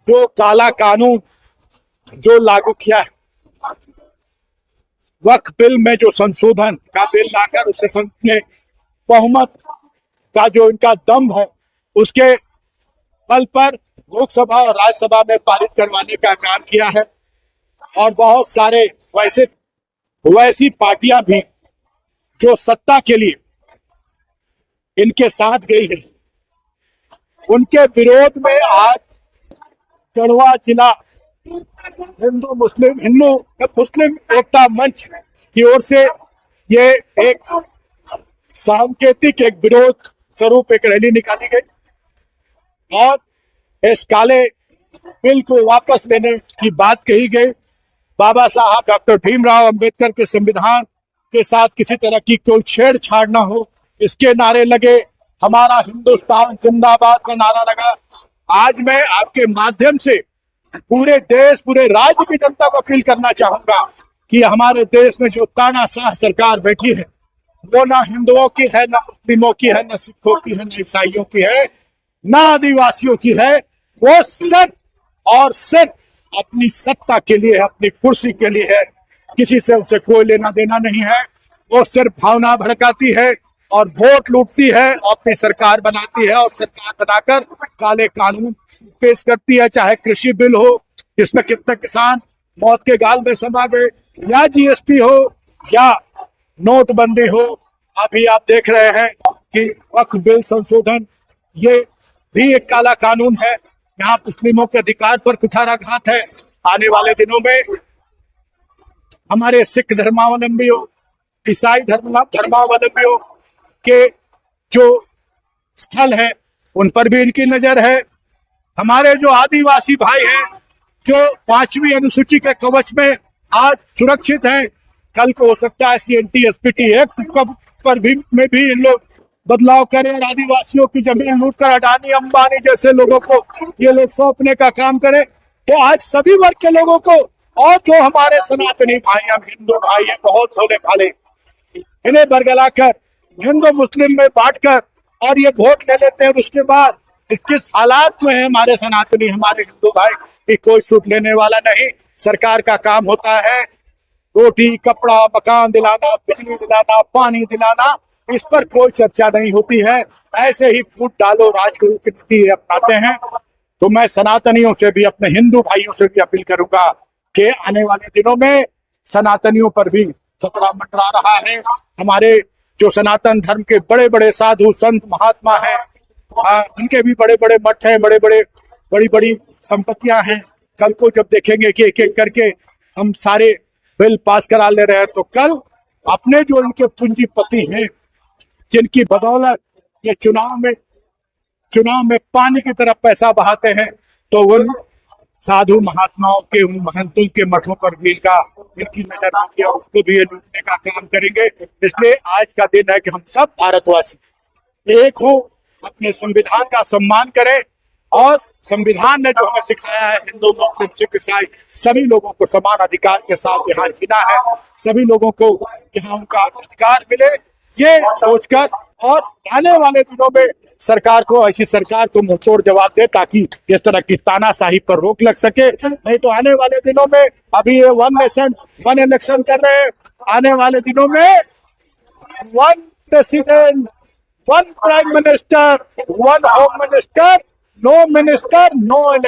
जो काला कानून जो लागू किया है, वक्फ बिल में जो संशोधन का बिल लाकर उसे संसद में बहुमत का जो इनका दम्भ है, उसके बल पर लोकसभा और राज्यसभा में पारित करवाने का काम किया है। और बहुत सारे वैसी पार्टियां भी जो सत्ता के लिए इनके साथ गई है, उनके विरोध में आज चढ़वा जिला हिंदू मुस्लिम एकता मंच की ओर से ये एक सांकेतिक एक विरोध स्वरूप एक रैली निकाली गई और इस काले बिल को वापस लेने की बात कही गई। बाबा साहब डॉक्टर भीमराव अंबेडकर के संविधान के साथ किसी तरह की कोई छेड़छाड़ ना हो, इसके नारे लगे। हमारा हिंदुस्तान जिंदाबाद का नारा लगा। आज मैं आपके माध्यम से पूरे देश, पूरे राज्य की जनता को अपील करना चाहूंगा कि हमारे देश में जो तानाशाह सरकार बैठी है, वो ना हिंदुओं की है, ना मुस्लिमों की है, ना सिखों की है, ना ईसाइयों की है, ना आदिवासियों की है। वो सिर्फ और सिर्फ अपनी सत्ता के लिए है, अपनी कुर्सी के लिए है। किसी से उसे कोई लेना देना नहीं है। वो सिर्फ भावना भड़काती है और वोट लूटती है और अपनी सरकार बनाती है और सरकार बनाकर काले कानून पेश करती है। चाहे कृषि बिल हो, जिसमें कितने किसान मौत के गाल में समा गए, या जीएसटी हो, या नोटबंदी हो। अभी आप देख रहे हैं कि वक्फ बिल संशोधन, ये भी एक काला कानून है। यहाँ मुस्लिमों के अधिकार पर कुठाराघात है। आने वाले दिनों में हमारे सिख धर्मावलंबियों, ईसाई धर्मावलंबियों के जो स्थल है, उन पर भी इनकी नजर है। हमारे जो आदिवासी भाई हैं, जो 5वीं अनुसूची के कवच में आज सुरक्षित हैं, कल को हो सकता है CNT SPT एक्ट पर भी इन लोग बदलाव करें और आदिवासियों की जमीन लूट कर अडानी अंबानी जैसे लोगों को ये लोग सौंपने का काम करें। तो आज सभी वर्ग के लोगों को, और जो हमारे सनातनी भाई, हम हिंदू भाई हैं, बहुत भोले भाले, इन्हें बरगलाकर हिंदू मुस्लिम में बांटकर और ये वोट ले लेते हैं। और उसके बाद किस हालात में है हमारे सनातनी, हमारे हिंदू भाई, कि कोई छूट लेने वाला नहीं। सरकार का काम होता है रोटी, कपड़ा, मकान दिलाना, बिजली दिलाना, पानी दिलाना। इस पर कोई चर्चा नहीं होती है। ऐसे ही फूट डालो राजगुरु की नीति अपनाते हैं। तो मैं सनातनियों से भी, अपने हिंदू भाइयों से भी अपील करूंगा कि आने वाले दिनों में सनातनियों पर भी खतरा मंडरा रहा है। हमारे जो सनातन धर्म के बड़े बड़े साधु संत महात्मा हैं, उनके भी बड़े बड़े मठ हैं, बड़ी बड़ी संपत्तियां हैं। कल को जब देखेंगे कि एक एक करके हम सारे बिल पास करा ले रहे हैं, तो कल अपने जो इनके पूंजीपति हैं, जिनकी बदौलत ये चुनाव में पानी की तरफ पैसा बहाते हैं, तो उन साधु महात्माओं के, उन महंतों के मठों पर भी इनकी नजर आती है और उसको भी ये लूटने का काम करेंगे। इसलिए आज का दिन है कि हम सब भारतवासी एक हो, अपने संविधान का सम्मान करें। और संविधान ने जो हमें सिखाया है, हिंदू मुस्लिम सिख ईसाई सभी लोगों को समान अधिकार के साथ यहाँ जीना है, सभी लोगों को यहाँ उनका अधिकार मिले, ये सोचकर। और आने वाले दिनों में सरकार को, ऐसी सरकार को मुंहतोड़ जवाब दे, ताकि इस तरह की तानाशाही पर रोक लग सके। नहीं तो आने वाले दिनों में, अभी ये 1 नेशन 1 इलेक्शन कर रहे हैं, आने वाले दिनों में 1 president 1 prime minister 1 home minister, no election.